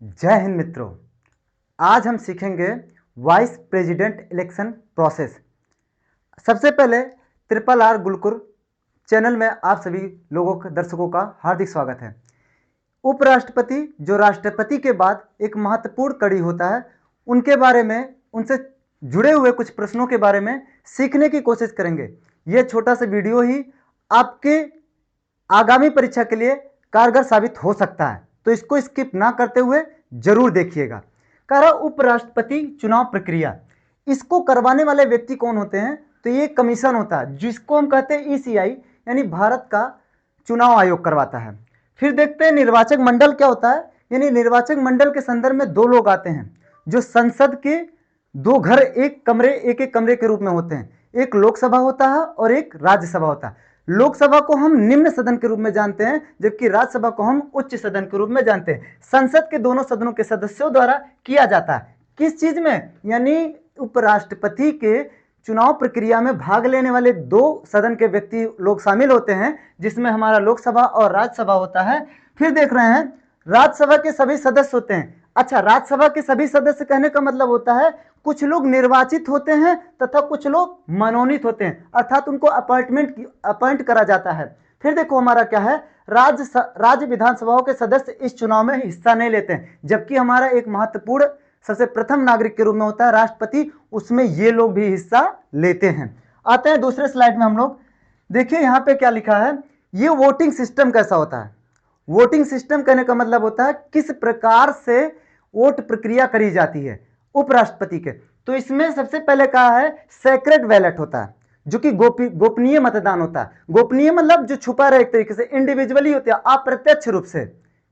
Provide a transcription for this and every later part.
जय हिंद मित्रों। आज हम सीखेंगे वाइस प्रेसिडेंट इलेक्शन प्रोसेस। सबसे पहले ट्रिपल आर गुरुकुल चैनल में आप सभी लोगों का दर्शकों का हार्दिक स्वागत है। उपराष्ट्रपति जो राष्ट्रपति के बाद एक महत्वपूर्ण कड़ी होता है, उनके बारे में, उनसे जुड़े हुए कुछ प्रश्नों के बारे में सीखने की कोशिश करेंगे। यह छोटा सा वीडियो ही आपके आगामी परीक्षा के लिए कारगर साबित हो सकता है, तो इसको स्किप ना करते हुए जरूर देखिएगा। कह उपराष्ट्रपति चुनाव प्रक्रिया, इसको करवाने वाले व्यक्ति कौन होते हैं? तो ये कमीशन होता है जिसको हम कहते हैं ईसीआई, यानी भारत का चुनाव आयोग करवाता है। फिर देखते हैं निर्वाचक मंडल क्या होता है। यानी निर्वाचक मंडल के संदर्भ में दो लोग आते हैं जो संसद के दो घर एक एक कमरे के रूप में होते हैं। एक लोकसभा होता है और एक राज्यसभा होता है। लोकसभा को हम निम्न सदन के रूप में जानते हैं, जबकि राज्यसभा को हम उच्च सदन के रूप में जानते हैं। संसद के दोनों सदनों के सदस्यों द्वारा किया जाता है। किस चीज में? यानी उपराष्ट्रपति के चुनाव प्रक्रिया में भाग लेने वाले दो सदन के व्यक्ति लोग शामिल होते हैं, जिसमें हमारा लोकसभा और राज्यसभा होता है। फिर देख रहे हैं राज्यसभा के सभी सदस्य होते हैं। अच्छा, राज्यसभा के सभी सदस्य कहने का मतलब होता है कुछ लोग निर्वाचित होते हैं तथा कुछ लोग मनोनीत होते हैं, अर्थात उनको अपॉइंट करा जाता है। फिर देखो हमारा क्या है, राज्य विधानसभाओं के सदस्य इस चुनाव में हिस्सा नहीं लेते हैं, जबकि हमारा एक महत्वपूर्ण सबसे प्रथम नागरिक के रूप में होता है राष्ट्रपति, उसमें ये लोग भी हिस्सा लेते हैं। आते हैं दूसरे स्लाइड में हम लोग। देखिए यहाँ पे क्या लिखा है, ये वोटिंग सिस्टम कैसा होता है। वोटिंग सिस्टम कहने का मतलब होता है किस प्रकार से वोट प्रक्रिया करी जाती है उपराष्ट्रपति के। तो इसमें सबसे पहले कहा है सेक्रेट बैलेट होता है, जो कि गोपनीय मतदान होता है। गोपनीय मतलब जो छुपा रहे, एक तरीके से इंडिविजुअली होती है, अप्रत्यक्ष रूप से।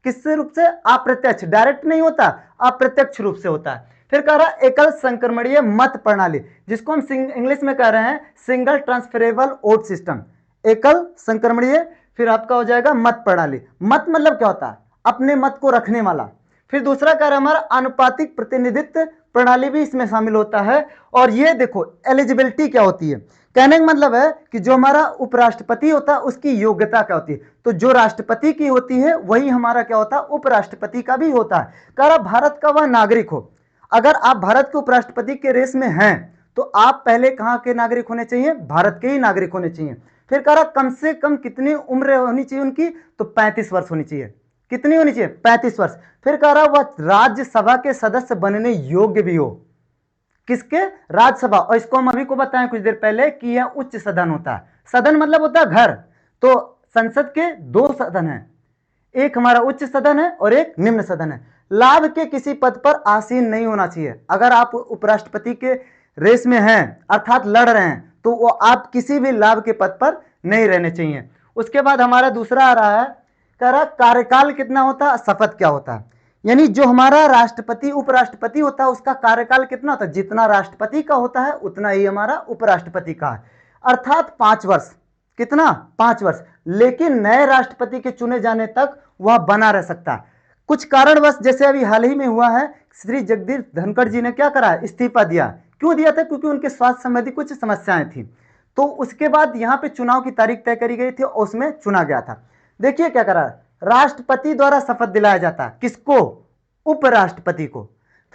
किस रूप से? अप्रत्यक्ष, डायरेक्ट नहीं होता, अप्रत्यक्ष रूप से होता है। फिर कह रहा है एकल संक्रमणीय मत प्रणाली, जिसको हम इंग्लिश में कह रहे हैं सिंगल ट्रांसफरेबल वोट सिस्टम। एकल संक्रमणीय, फिर आपका हो जाएगा मत प्रणाली। मत मतलब क्या होता है? अपने मत को रखने वाला। फिर दूसरा कह रहा है हमारा आनुपातिक प्रतिनिधित्व प्रणाली भी इसमें शामिल होता है। और ये देखो एलिजिबिलिटी क्या होती है, कहने का मतलब है कि जो हमारा उपराष्ट्रपति होता है उसकी योग्यता क्या होती है। तो जो राष्ट्रपति की होती है वही हमारा क्या होता है, उपराष्ट्रपति का भी होता है। कह रहा भारत का वह नागरिक हो। अगर आप भारत के उपराष्ट्रपति के रेस में हैं तो आप पहले कहां के नागरिक होने चाहिए? भारत के ही नागरिक होने चाहिए। फिर कह रहा कम से कम कितनी उम्र होनी चाहिए उनकी? तो 35 वर्ष होनी चाहिए। कितनी होनी चाहिए? 35 वर्ष। फिर कह रहा वह राज्यसभा के सदस्य बनने योग्य भी हो। किसके? राज्यसभा। और इसको हम अभी को बताएं कुछ देर पहले कि यह उच्च सदन होता है। सदन मतलब होता है घर। तो संसद के दो सदन हैं, एक हमारा उच्च सदन है और एक निम्न सदन है। लाभ के किसी पद पर आसीन नहीं होना चाहिए। अगर आप उपराष्ट्रपति के रेस में हैं, अर्थात लड़ रहे हैं, तो वो आप किसी भी लाभ के पद पर नहीं रहने चाहिए। उसके बाद हमारा दूसरा आ रहा है, कह रहा कार्यकाल कितना होता है, शपथ क्या होता है। यानी जो हमारा राष्ट्रपति उपराष्ट्रपति होता है उसका कार्यकाल कितना होता है? जितना राष्ट्रपति का होता है उतना ही हमारा उपराष्ट्रपति का है, अर्थात 5 वर्ष। कितना? 5 वर्ष। लेकिन नए राष्ट्रपति के चुने जाने तक वह बना रह सकता है। कुछ कारणवश, जैसे अभी हाल ही में हुआ है, श्री जगदीप धनखड़ जी ने क्या करा? इस्तीफा दिया। क्यों दिया था? क्योंकि उनके स्वास्थ्य संबंधी कुछ समस्याएं थी। तो उसके बाद यहां पे चुनाव की तारीख तय करी गई थी और उसमें चुना गया था। देखिए क्या करा, राष्ट्रपति द्वारा शपथ दिलाया जाता है। किसको? उपराष्ट्रपति को।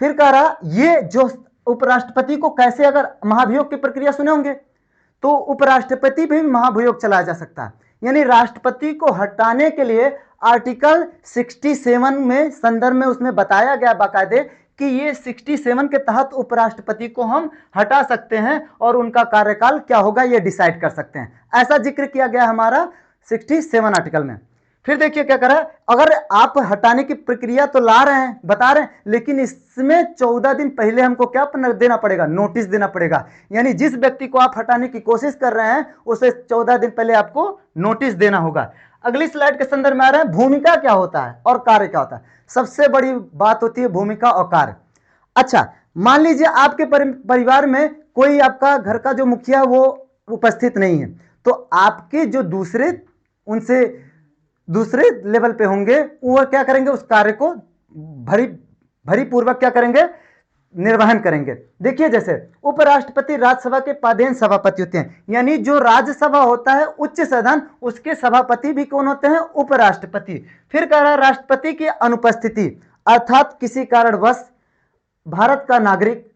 फिर कह रहा ये जो उपराष्ट्रपति को कैसे, अगर महाभियोग की प्रक्रिया सुने होंगे, तो उपराष्ट्रपति भी महाभियोग चलाया जा सकता है। यानी राष्ट्रपति को हटाने के लिए आर्टिकल 67 में संदर्भ में उसमें बताया गया बाकायदे कि ये 67 के तहत उपराष्ट्रपति को हम हटा सकते हैं और उनका कार्यकाल क्या होगा ये डिसाइड कर सकते हैं। ऐसा जिक्र किया गया हमारा 67 आर्टिकल में। फिर देखिए क्या करा, अगर आप हटाने की प्रक्रिया तो ला रहे हैं, बता रहे हैं, लेकिन इसमें 14 दिन पहले हमको क्या देना पड़ेगा? नोटिस देना पड़ेगा। यानी जिस व्यक्ति को आप हटाने की कोशिश कर रहे हैं उसे 14 दिन पहले आपको नोटिस देना होगा। अगली स्लाइड के संदर्भ में आ रहा है भूमिका क्या होता है और कार्य क्या होता है। सबसे बड़ी बात होती है भूमिका और कार्य। अच्छा, मान लीजिए आपके परिवार में कोई आपका घर का जो मुखिया वो उपस्थित नहीं है, तो आपके जो उनसे दूसरे लेवल पे होंगे वो क्या करेंगे? उस कार्य को भरी पूर्वक क्या करेंगे? निर्वहन करेंगे। देखिए जैसे उपराष्ट्रपति राज्यसभा के पदेन सभापति होते हैं, यानी जो राज्यसभा होता है उच्च सदन, उसके सभापति भी कौन होते हैं? उपराष्ट्रपति। फिर कह रहा है राष्ट्रपति की अनुपस्थिति, अर्थात किसी कारणवश भारत का नागरिक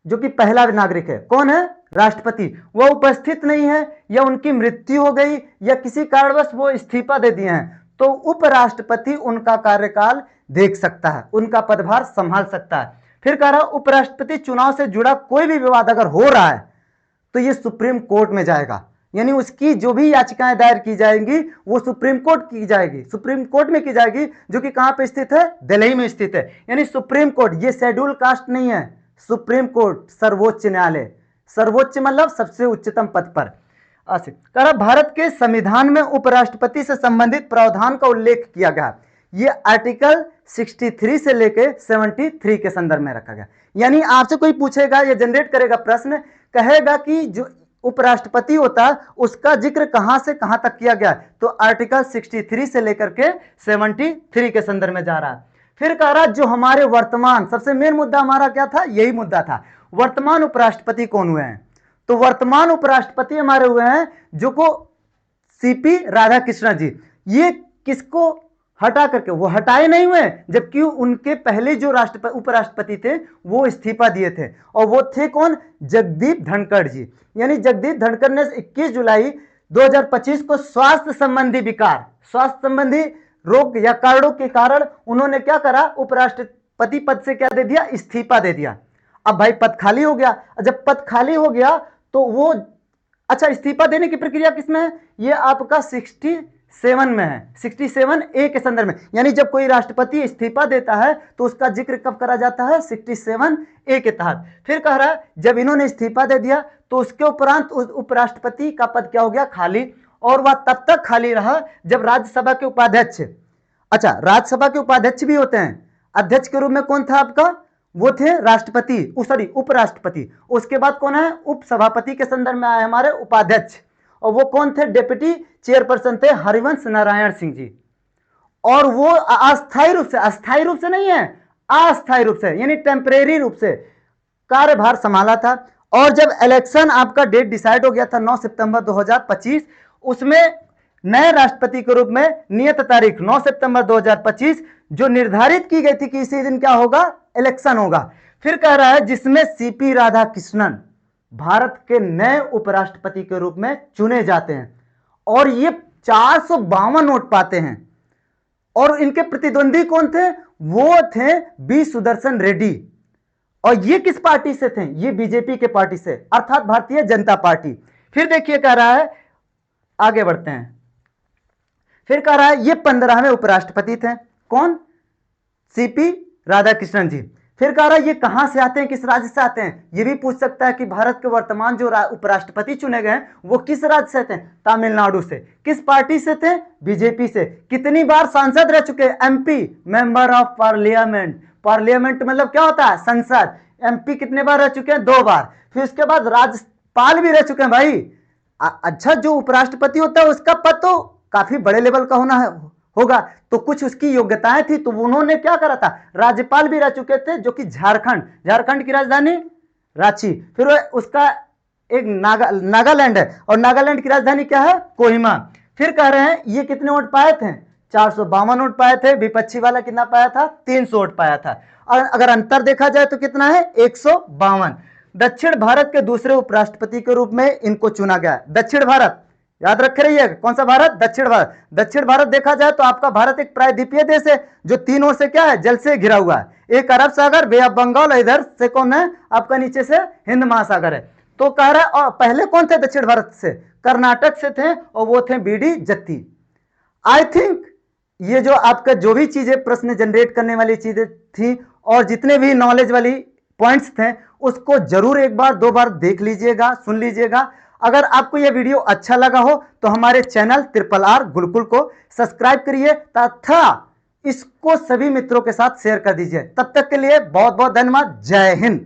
जो कि पहला नागरिक है, कौन है, राष्ट्रपति, वो उपस्थित नहीं है या उनकी मृत्यु हो गई या किसी कारणवश वो इस्तीफा दे दिए हैं, तो उपराष्ट्रपति उनका कार्यकाल देख सकता है, उनका पदभार संभाल सकता है। फिर कह रहा उपराष्ट्रपति चुनाव से जुड़ा कोई भी विवाद अगर हो रहा है तो ये सुप्रीम कोर्ट में जाएगा, यानी उसकी जो भी याचिकाएं दायर की जाएंगी वो सुप्रीम कोर्ट की जाएगी, सुप्रीम कोर्ट में की जाएगी, जो कि कहां पे स्थित है, दिल्ली में स्थित है। यानी सुप्रीम कोर्ट, ये शेड्यूल कास्ट नहीं है, सुप्रीम कोर्ट सर्वोच्च न्यायालय, सर्वोच्च मतलब सबसे उच्चतम पद पर। कह भारत के संविधान में उपराष्ट्रपति से संबंधित प्रावधान का उल्लेख किया गया, ये आर्टिकल 63 से लेकर 73 के संदर्भ में रखा गया। यानी आपसे कोई पूछेगा या जनरेट करेगा प्रश्न, कहेगा कि जो उपराष्ट्रपति होता है उसका जिक्र कहां से कहां तक किया गया, तो आर्टिकल 63 से लेकर के 73 के संदर्भ में जा रहा है। फिर कह रहा जो हमारे वर्तमान, सबसे मेन मुद्दा हमारा क्या था, यही मुद्दा था, वर्तमान उपराष्ट्रपति कौन हुए हैं, तो वर्तमान उपराष्ट्रपति हमारे हुए हैं जो को सीपी राधाकृष्णन जी। ये किसको हटा करके, वो हटाए नहीं हुए, जबकि उनके पहले जो उपराष्ट्रपति थे वो इस्तीफा दिए थे, और वो थे कौन, जगदीप धनखड़ जी। यानी जगदीप धनखड़ ने 21 जुलाई 2025 को स्वास्थ्य संबंधी विकार, स्वास्थ्य संबंधी रोग या कारणों के कारण उन्होंने क्या करा, उपराष्ट्रपति पद से क्या दे दिया, इस्तीफा दे दिया। अब भाई पद खाली हो गया, जब पद खाली हो गया तो वो, अच्छा इस्तीफा देने की प्रक्रिया किसमें है, ये आपका 67 में है, 67A के संदर्भ में। यानी जब कोई राष्ट्रपति इस्तीफा देता है तो उसका जिक्र कब करा जाता है, 67A के तहत। फिर कह रहा है जब इन्होंने इस्तीफा दे दिया तो उसके उपरांत उस उपराष्ट्रपति का पद क्या हो गया, खाली, और वह तब तक खाली रहा जब राज्यसभा के उपाध्यक्ष, अच्छा राज्यसभा के उपाध्यक्ष भी होते हैं, अध्यक्ष के रूप में कौन था आपका, वो थे राष्ट्रपति, सॉरी उपराष्ट्रपति। उसके बाद कौन है, उपसभापति के संदर्भ में आए हमारे उपाध्यक्ष, और वो कौन थे, डेप्यूटी चेयरपर्सन थे हरिवंश नारायण सिंह जी। और वो अस्थायी रूप से, अस्थायी रूप से नहीं है, अस्थायी रूप से यानी टेम्परेरी रूप से कार्यभार संभाला था। और जब इलेक्शन आपका डेट डिसाइड हो गया था 9 सितंबर 2025, उसमें नए राष्ट्रपति के रूप में नियत तारीख 9 सितंबर 2025 जो निर्धारित की गई थी कि इसी दिन क्या होगा, इलेक्शन होगा। फिर कह रहा है जिसमें सीपी राधाकृष्णन भारत के नए उपराष्ट्रपति के रूप में चुने जाते हैं, और ये 452 वोट पाते हैं। और इनके प्रतिद्वंदी कौन थे, वो थे बी सुदर्शन रेड्डी, और ये किस पार्टी से थे, ये बीजेपी के पार्टी से, अर्थात भारतीय जनता पार्टी। फिर देखिए कह रहा है, आगे बढ़ते हैं, फिर कह रहा है ये 15वें उपराष्ट्रपति थे, कौन, सीपी राधाकृष्णन जी। फिर कह रहा है ये कहां से आते हैं, किस राज्य से आते हैं, ये भी पूछ सकता है कि भारत के वर्तमान जो उपराष्ट्रपति चुने गए हैं वो किस राज्य से थे, तमिलनाडु से। किस पार्टी से थे, बीजेपी से। कितनी बार सांसद रह चुके, MP, member of parliament, parliament मतलब क्या होता है, संसद। एमपी कितने बार रह चुके हैं, 2 बार। फिर उसके बाद राज्यपाल भी रह चुके हैं भाई। अच्छा जो उपराष्ट्रपति होता है उसका पद तो काफी बड़े लेवल का होगा, तो कुछ उसकी योग्यताएं थी, तो उन्होंने क्या करा था, राज्यपाल भी रह चुके थे, जो कि झारखंड की राजधानी रांची। फिर उसका एक नागालैंड है, और नागालैंड की राजधानी क्या है, कोहिमा। फिर कह रहे हैं ये कितने वोट पाए थे, 452 वोट पाए थे। विपक्षी वाला कितना पाया था, 300 वोट पाया था। और अगर अंतर देखा जाए तो कितना है, 152। दक्षिण भारत के दूसरे उपराष्ट्रपति के रूप में इनको चुना गया। दक्षिण भारत याद रखे रहिएगा, कौन सा भारत, दक्षिण भारत। दक्षिण भारत देखा जाए तो आपका भारत एक प्रायद्वीपीय देश है जो 3 ओर से क्या है, जल से घिरा हुआ है। एक अरब सागर, बे ऑफ बंगाल, इधर से कौन है आपका, नीचे से हिंद महासागर है। तो कह रहा है, और पहले कौन थे दक्षिण भारत से, कर्नाटक से थे, और वो थे बीडी जत्ती। आई थिंक ये जो आपका जो भी चीजें प्रश्न जनरेट करने वाली चीजें थी और जितने भी नॉलेज वाली पॉइंट्स थे उसको जरूर एक बार 2 बार देख लीजिएगा, सुन लीजिएगा। अगर आपको यह वीडियो अच्छा लगा हो तो हमारे चैनल RRR गुरुकुल को सब्सक्राइब करिए तथा इसको सभी मित्रों के साथ शेयर कर दीजिए। तब तक के लिए बहुत बहुत धन्यवाद। जय हिंद।